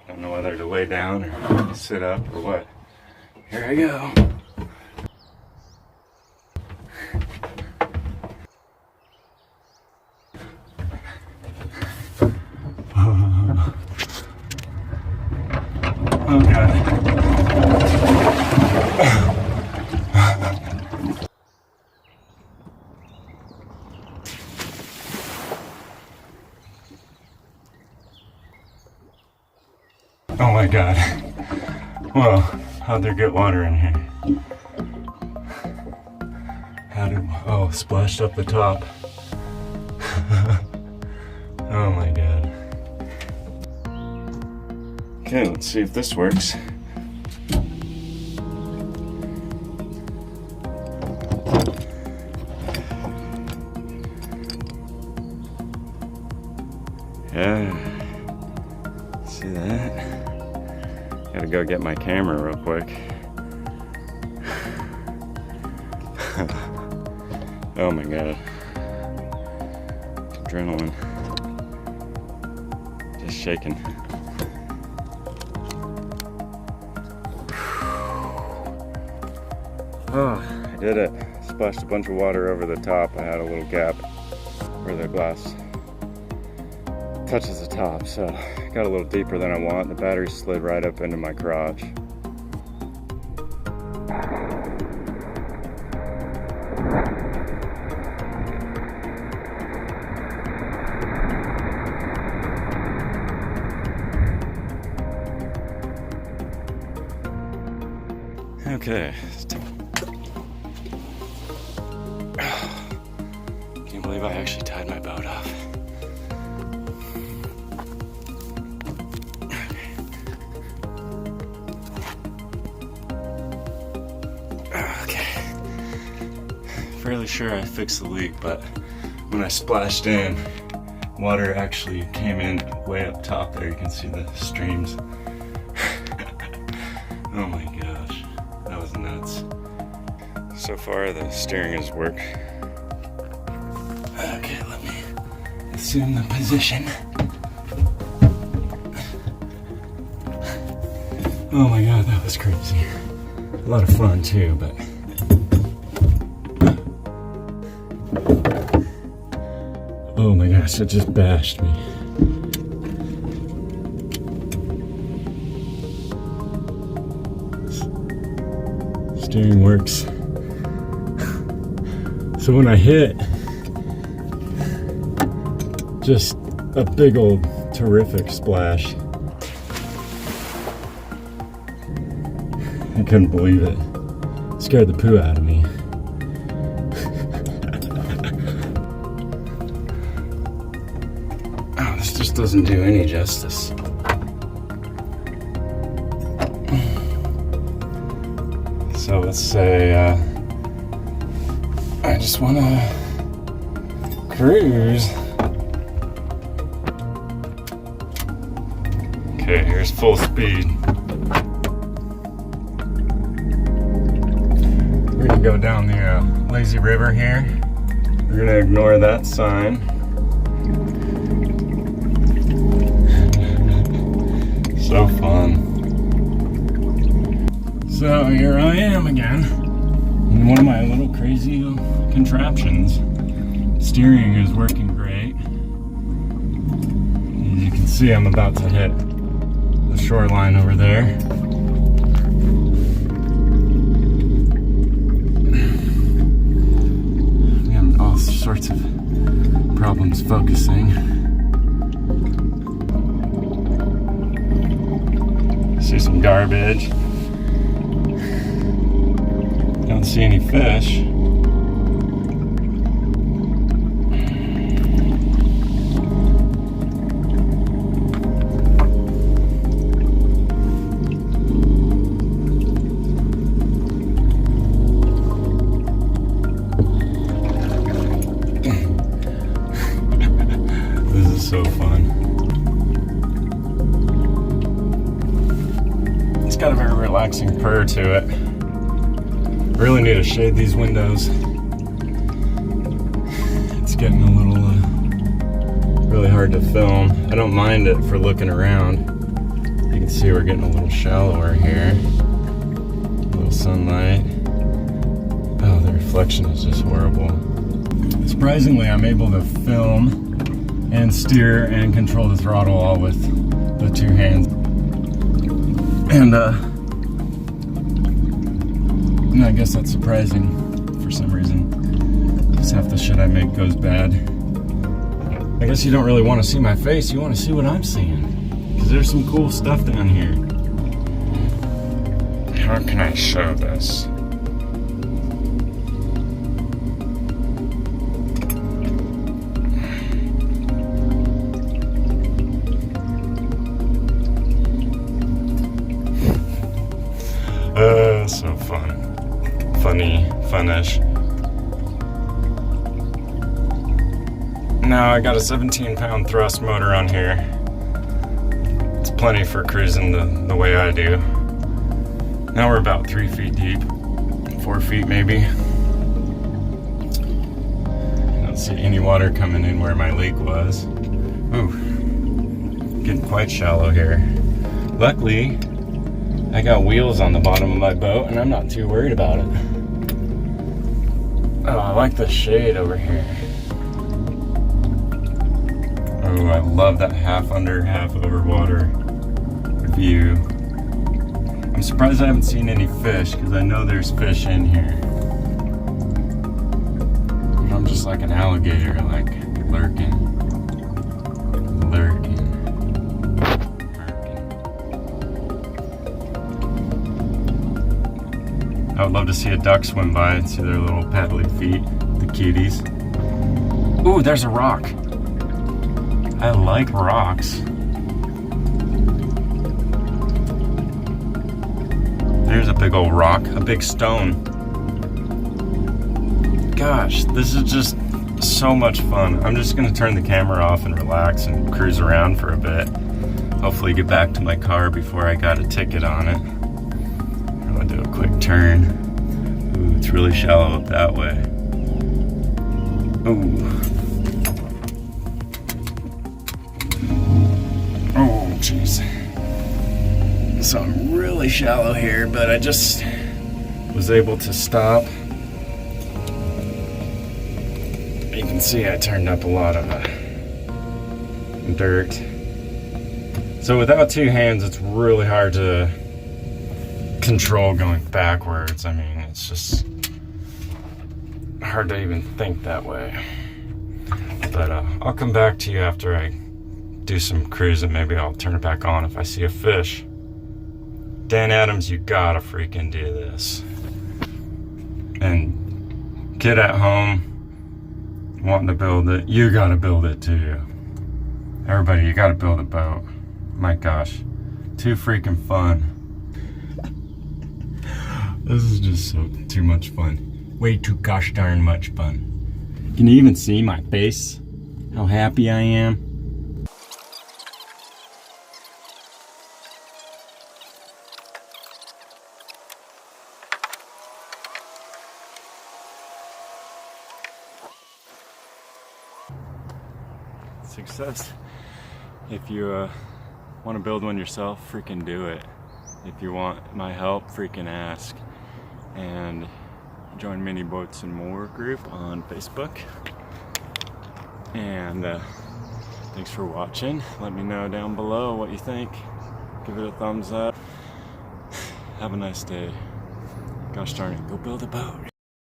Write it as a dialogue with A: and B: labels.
A: Don't know whether to lay down or sit up or what. Here I go. Oh God. Oh my God. Well, how'd there get water in here? Oh, splashed up the top. Oh my God. Okay, let's see if this works. Yeah. See that? Gotta go get my camera real quick. Oh my God. Adrenaline. Just shaking. Oh, I did it. Splashed a bunch of water over the top. I had a little gap where the glass touches the top, so I got a little deeper than I want. The battery slid right up into my crotch. Okay. Can you believe I actually tied my boat off? Fairly sure I fixed the leak, but when I splashed in, water actually came in way up top there. You can see the streams. Oh my gosh, that was nuts. So far the steering has worked. Okay, let me assume the position. Oh my God, that was crazy. A lot of fun too, but oh my gosh, it just bashed me. Steering works. So when I hit, just a big old terrific splash. I couldn't believe it. It scared the poo out of me. Just doesn't do any justice. So let's say I just want to cruise. Okay, here's full speed. We're gonna go down the lazy river here. We're gonna ignore that sign. So fun. So here I am again in one of my little crazy contraptions. Steering is working great. As you can see, I'm about to hit the shoreline over there. I'm having all sorts of problems focusing. See some garbage. Don't see any fish. This is so fun. It's got a very relaxing purr to it. Really need to shade these windows. It's getting a little really hard to film. I don't mind it for looking around. You can can see we're getting a little shallower here. A little sunlight. Oh, the reflection is just horrible. Surprisingly, I'm able to film and steer and control the throttle all with the two hands. And I guess that's surprising for some reason. Just half the shit I make goes bad. I guess you don't really want to see my face, you want to see what I'm seeing. Because there's some cool stuff down here. How can I show this? So fun. Funny, funish. Now I got a 17-pound thrust motor on here. It's plenty for cruising the way I do. Now we're about 3 feet deep. 4 feet maybe. I don't see any water coming in where my leak was. Ooh, getting quite shallow here. Luckily, I got wheels on the bottom of my boat and I'm not too worried about it. Oh, I like the shade over here. Oh, I love that half under, half over water view. I'm surprised I haven't seen any fish because I know there's fish in here. I'm just like an alligator, like lurking. I would love to see a duck swim by and see their little paddly feet, the cuties. Ooh, there's a rock. I like rocks. There's a big old rock, a big stone. Gosh, this is just so much fun. I'm just gonna turn the camera off and relax and cruise around for a bit. Hopefully get back to my car before I got a ticket on it. I'm gonna do a quick turn. Ooh, it's really shallow up that way. Ooh. Oh, jeez. So I'm really shallow here, but I just was able to stop. You can see I turned up a lot of dirt. So without two hands, it's really hard to control going backwards. I mean, it's just hard to even think that way. But I'll come back to you after I do some cruising. Maybe I'll turn it back on if I see a fish. Dan Adams, you gotta freaking do this. And kid at home wanting to build it, you gotta build it too. Everybody, you gotta build a boat. My gosh, too freaking fun. This is just so too much fun. Way too gosh darn much fun. Can you even see my face? How happy I am? Success. If you want to build one yourself, freaking do it. If you want my help, freaking ask. And join Mini Boats and More group on Facebook. And thanks for watching. Let me know down below what you think. Give it a thumbs up. Have a nice day. Gosh darn it, go build a boat.